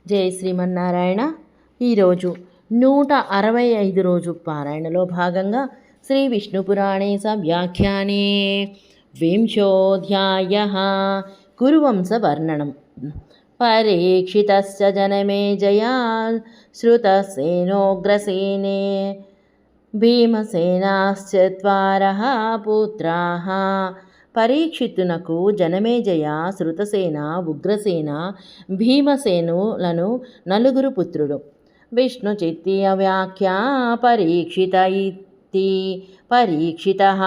జై శ్రీమన్నారాయణ. ఈరోజు 165 రోజు పారాయణలో భాగంగా శ్రీ విష్ణు పురాణే వ్యాఖ్యానే వింశోధ్యాయః కురువంశ వర్ణనం. పరీక్షితస్య జనమేజయా శ్రుతసేనోగ్రసేనే భీమసేనాశ్చత్వారః పుత్రాః. పరీక్షితునకు జనమేజయ, శృతసేన, ఉగ్రసేన, భీమసేనులను నలుగురు పుత్రుడు. విష్ణు చిత్తీయ వ్యాఖ్యా పరీక్షిత ఇతి పరీక్షితః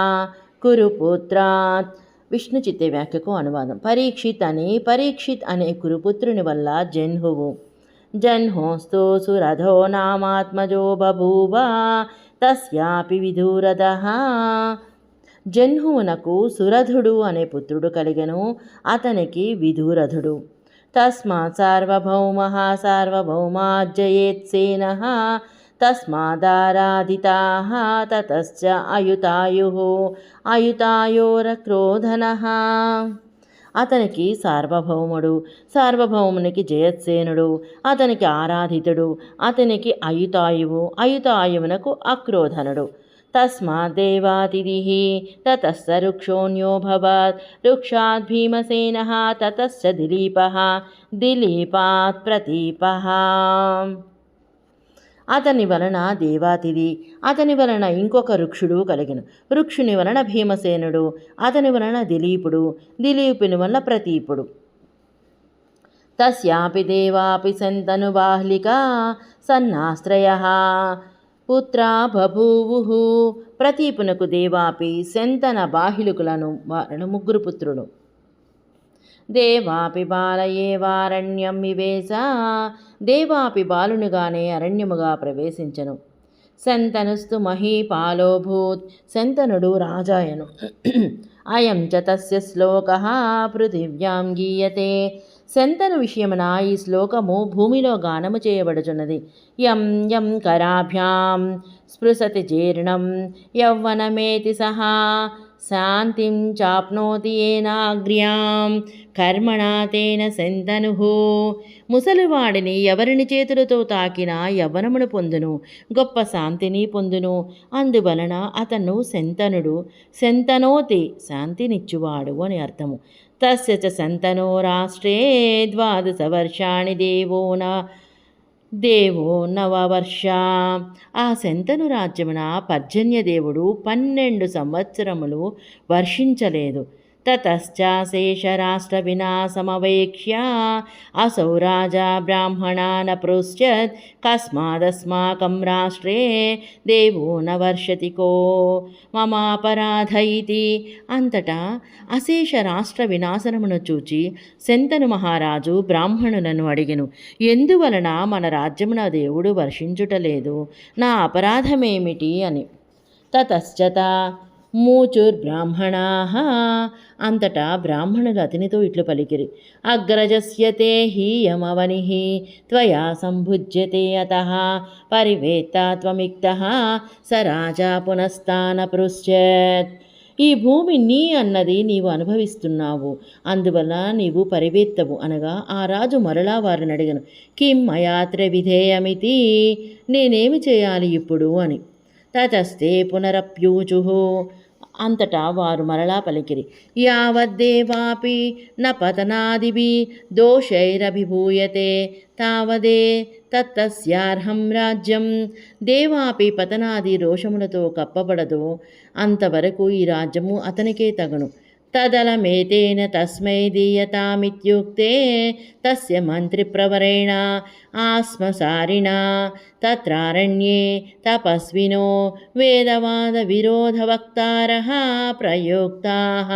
కురుపుత్రాత్. విష్ణు చిత్తే వ్యాఖ్యకు అనువాదం. పరీక్షిత్ అనే కురుపుత్రుని వల్ల జన్హువు. జన్హోస్తు సురథో నామాత్మజో బభూవ తస్యాపి విధూరథః. జన్హువునకు సురథుడు అనే పుత్రుడు కలిగెను, అతనికి విధూరథుడు. తస్మాత్ సార్వభౌమః సార్వభౌమాజ్జయేత్సేనః తస్మాదారాధితాః తతశ్చ అయుతాయుః అయుతాయోరక్రోధనః. అతనికి సార్వభౌముడు, సార్వభౌమునికి జయత్సేనుడు, అతనికి ఆరాధితుడు, అతనికి అయుతాయువు, అయుతాయువునకు అక్రోధనుడు. తస్మాద్దేవాతిథిః తతశ్చ రుక్షోణ్యోऽభవత్ రుక్షాత్ భీమసేనః తతశ్చ దిలీపः దిలీపాత్ ప్రతీపः. అతని వలన దేవాతిథి, అతని వలన ఇంకొక రుక్షుడు కలిగెను. రుక్షుని వలన భీమసేనుడు, అతని వలన దిలీపుడు, దిలీపుని వలన ప్రతీపుడు. తస్యాపి దేవాపి శంతను బాహ్లికా సన్నాశ్రయః పుత్రా బభూవుః. ప్రతీపునకు దేవాపి శంతన బాహ్లికులను ముగ్గురు పుత్రుడు. దేవాపి బాలయేవారణ్యం వివేశ. దేవాపి బాలునిగానే అరణ్యముగా ప్రవేశించెను. శంతనుస్తు మహీపాలోభూత్. శంతనుడు రాజాయను. అయం చ తస్య శ్లోకః పృథివ్యాం గీయతే. శంతను విషయమున ఈ శ్లోకము భూమిలో గానము చేయబడుచున్నది. యం యం కరాభ్యాం స్పృశతి జీర్ణం యౌవనమేతి సహా శాంతిం చాప్నోతి ఏనాగ్ర్యాం కర్మణా తేన శంతనుః. ముసలివాడిని ఎవరిని చేతులతో తాకినా యవ్వనమును పొందును, గొప్ప శాంతిని పొందును. అందువలన అతను శంతనుడు. శంతనోతి శాంతినిచ్చువాడు అని అర్థము. తస్య చ శంతనో రాష్ట్రే 12 వర్షాణి దేవో నవవర్ష. ఆ శంతను రాజ్యమున పర్జన్యదేవుడు 12 సంవత్సరములు వర్షించలేదు. తతశ్చాశేషరాష్ట్ర వినాశమవేక్ష్య అసౌ రాజా బ్రాహ్మణాన్ అపృచ్ఛత్ కస్మాదస్మాకం రాష్ట్రే దేవో న వర్షతి కో మమాపరాధ ఇతి. అంతటా అశేష రాష్ట్ర వినాశనమును చూచి శంతను మహారాజు బ్రాహ్మణులను అడిగెను, ఎందువలన మన రాజ్యమున దేవుడు వర్షించుటలేదు, నా అపరాధమేమిటి అని. తతశ్చత మూచుర్బ్రాహ్మణాః. అంతటా బ్రాహ్మణులు అతనితో ఇట్లు పలికిరి, అగ్రజస్య తే హీయమవనిః త్వయా సంభుజ్యతే అతః పరివేత్త త్వమిక్తః స రాజా పునస్తానపృచ్ఛత్. ఈ భూమి నీ అన్నది నీవు అనుభవిస్తున్నావు, అందువల్ల నీవు పరివేత్తవు అనగా ఆ రాజు మరలా వారిని అడిగను, కిం మయాత్ర విధేయమితి, నేనేమి చేయాలి ఇప్పుడు అని. తతస్తే పునరప్యూచుః. అంతటా వారు మరలా పలికిరి, యావద్దేవాపి న పతనాదిభిః దోషైరభిభూయతే తావదే తత్తస్యార్హం రాజ్యం. దేవాపి పతనాది రోషములతో కప్పబడదో అంతవరకు ఈ రాజ్యము అతనికే తగను. తదలమేతేన తస్మై దీయతామిత్యుక్తే తస్య మంత్రిప్రవరేణ ఆశ్మసారిణా తత్రారణ్యే తపస్వినో వేదవాద విరోధవక్తారః ప్రయుక్తాః.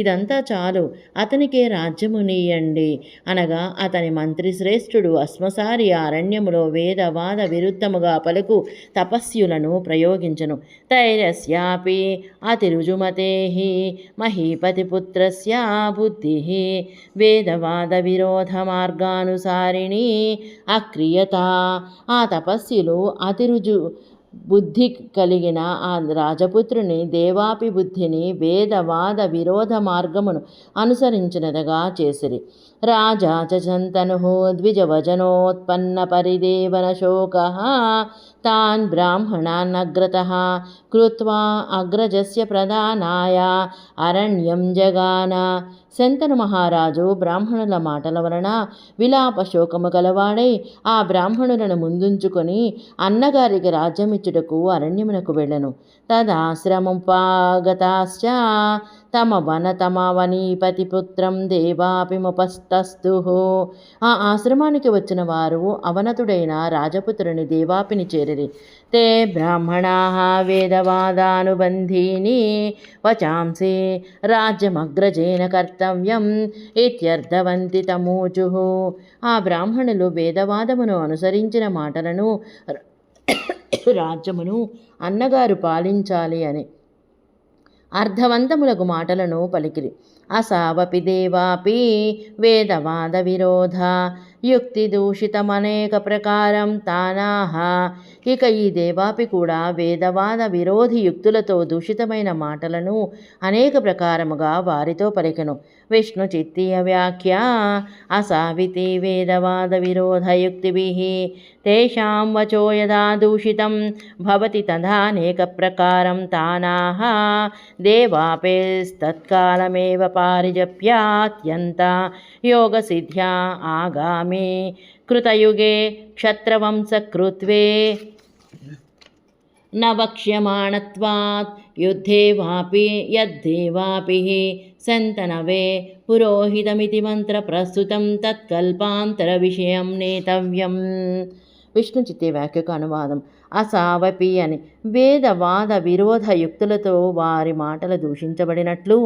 ఇదంతా చాలు, అతనికే రాజ్యము నీయండి అనగా అతని మంత్రి శ్రేష్ఠుడు అశ్మసారి అరణ్యములో వేదవాద విరుద్ధముగా పలుకు తపస్యులను ప్రయోగించను. తైరస్యాపి అతిరుజుమతేః మహీపతిపుత్రస్య బుద్ధిః వేదవాద విరోధ మార్గానుసారిణి అక్రియత. ఆ తపస్సులు బుద్ధి కలిగిన ఆ రాజపుత్రుని దేవాపి బుద్ధిని వేదవాద విరోధ మార్గమును అనుసరించినదిగా చేసిరి. రాజా చ శంతను ద్విజవజనోత్పన్న పరిదేవన శోక తాన్ బ్రాహ్మణాన్ అగ్రతః కృత్వా అగ్రజస్య ప్రధానాయ అరణ్యం జగాన. శంతను మహారాజు బ్రాహ్మణుల మాటల వలన విలాప శోకము కలవాడై ఆ బ్రాహ్మణులను ముందుంచుకొని అన్నగారికి రాజ్యమిచ్చుటకు అరణ్యమునకు వెళ్ళెను. తదాశ్రముపాగతాశ్చ తమ వనతమవనీపతి పుత్రం దేవాపిముపస్తస్తు. ఆ ఆశ్రమానికి వచ్చిన వారు అవనతుడైన రాజపుత్రుని దేవాపిని చేరిరి. తే బ్రాహ్మణా వేదవాదానుబంధీని వచాంసి రాజ్యమగ్రజేన కర్తవ్యం ఇత్యర్థవంతి తమూచుః. ఆ బ్రాహ్మణులు వేదవాదమును అనుసరించిన మాటలను రాజ్యమును అన్నగారు పాలించాలి అని అర్థవంతములకు మాటలను పలికిరి. అసావపి దేవాపి వేదవాద విరోధ యుక్తి దూషితమనేక ప్రకారం తానాహ. ఇక ఈ దేవాపి కూడా వేదవాద విరోధి యుక్తులతో దూషితమైన మాటలను అనేక ప్రకారముగా వారితో పలికెను. విష్ణు చిత్తీయ వ్యాఖ్య అసావితి వేదవాద విరోధయుక్తిభిః తేషాం వచో యదా దూషితం భవతి తదానేక ప్రకారం తానాహ దేవాపేస్తత్కాలమేవ పారిజప్యాత్యంత యోగసిద్ధ్యా ఆగామి కృతయుగే క్షత్రవంశకృత్వే న వక్ష్యమాణత్వాత్ యుద్ధే వాపి యద్ధేవాపి శంతనవే పురోహితమితి మంత్ర ప్రస్తుతం తత్కల్పాంతర విషయం నేతవ్యం. విష్ణు చిత్తే వ్యాఖ్యకు అనువాదం. అసావపి అని వేదవాద విరోధ యుక్తులతో వారి మాటలు దూషించబడినట్లు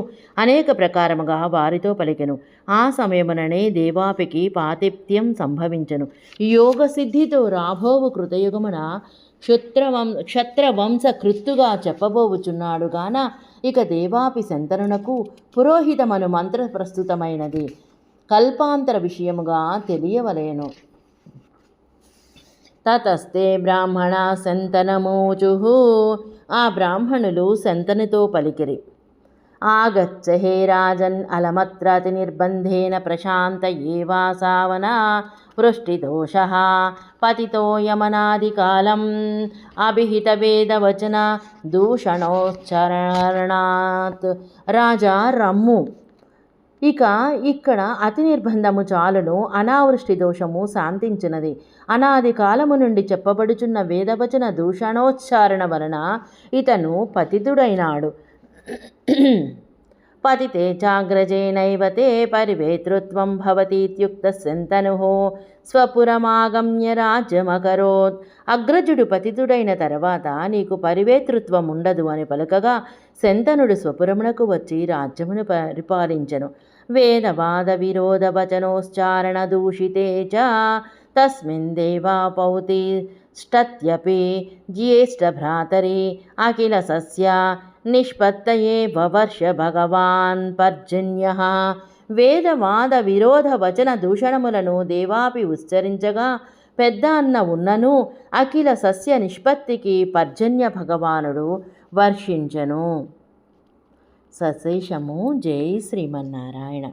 అనేక ప్రకారముగా వారితో పలికెను. ఆ సమయముననే దేవాపికి పాతిప్త్యం సంభవించెను. యోగసిద్ధితో రాబోవు కృతయుగమున క్షత్రవంశ కృత్తుగా చెప్పబోవుచున్నాడు గాన ఇక దేవాపి శంతనునకు పురోహితమను మంత్ర ప్రస్తుతమైనది కల్పాంతర విషయముగా తెలియవలేను. తతస్తే బ్రాహ్మణ శంతనమూచుః. ఆ బ్రాహ్మణులు శంతనుతో పలికిరి. ఆగచ్చ హే రాజన్ అలమత్రాతి నిర్బంధేన ప్రశాంత ఏవాసావన వృష్టిదోషః పతితో యమనాదికాలం అభిహిత వేదవచన దూషణోచ్చరణాత్. రాజా రమ్ము, ఇక ఇక్కడ అతి నిర్బంధము చాలును, అనావృష్టి దోషము శాంతించినది. అనాది కాలము నుండి చెప్పబడుచున్న వేదవచన దూషణోచ్చారణ వలన ఇతను పతితుడైనాడు. పతితే చాగ్రజేనైవ తే పరివేతృత్వం భవతీత్యుక్త శంతనుః స్వపురమాగమ్య రాజ్యమకరోత్. అగ్రజుడు పతితుడైన తర్వాత నీకు పరివేతృత్వం ఉండదు అని పలుకగా శంతనుడు స్వపురమునకు వచ్చి రాజ్యమును పరిపాలించెను. వేదవాద విరోధ వచనోచ్చారణ దూషితే చ తస్మిన్ దేవాపౌతి ష్టత్యపి జ్యేష్ఠభ్రాతరి అఖిల సస్య నిష్పత్తయే వవర్ష భగవాన్ పర్జన్యః. వేదవాద విరోధ వచన దూషణములను దేవాపి ఉచ్చరించగా పెద్ద అన్న ఉన్నను అఖిల సస్య నిష్పత్తికి పర్జన్య భగవానుడు వర్షించెను. సశేషము. జై శ్రీమన్నారాయణ.